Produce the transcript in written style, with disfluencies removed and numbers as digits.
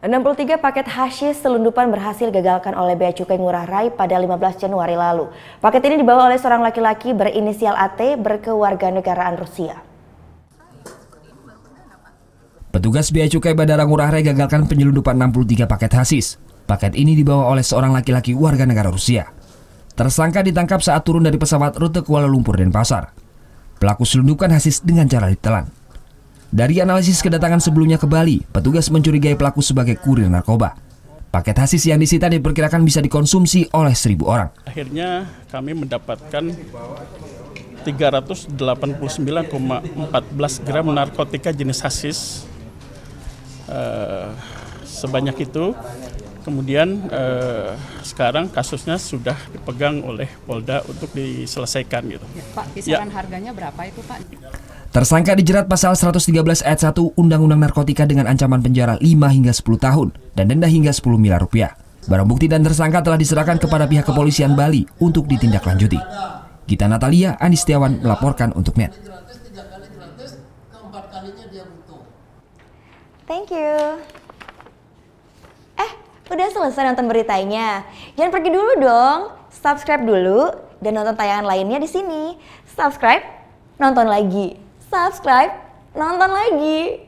63 paket hasyis selundupan berhasil digagalkan oleh Bea Cukai Ngurah Rai pada 15 Januari lalu. Paket ini dibawa oleh seorang laki-laki berinisial AT berkewarganegaraan Rusia. Petugas Bea Cukai Bandara Ngurah Rai gagalkan penyelundupan 63 paket hasyis. Paket ini dibawa oleh seorang laki-laki warga negara Rusia. Tersangka ditangkap saat turun dari pesawat rute Kuala Lumpur Denpasar. Pelaku selundupkan hasyis dengan cara ditelan. Dari analisis kedatangan sebelumnya ke Bali, petugas mencurigai pelaku sebagai kurir narkoba. Paket hasyis yang disita diperkirakan bisa dikonsumsi oleh 1.000 orang. Akhirnya kami mendapatkan 389,14 gram narkotika jenis hasyis. Sebanyak itu. Kemudian sekarang kasusnya sudah dipegang oleh Polda untuk diselesaikan gitu. Pak, kisaran harganya berapa itu, Pak? Tersangka dijerat pasal 113 ayat 1 Undang-Undang Narkotika dengan ancaman penjara 5 hingga 10 tahun dan denda hingga 10 miliar rupiah. Barang bukti dan tersangka telah diserahkan kepada pihak kepolisian Bali untuk ditindaklanjuti. Gita Natalia, Andi Setiawan melaporkan untuk NET. Thank you. Udah selesai nonton beritanya? Jangan pergi dulu dong. Subscribe dulu dan nonton tayangan lainnya di sini. Subscribe, nonton lagi. Subscribe, nonton lagi.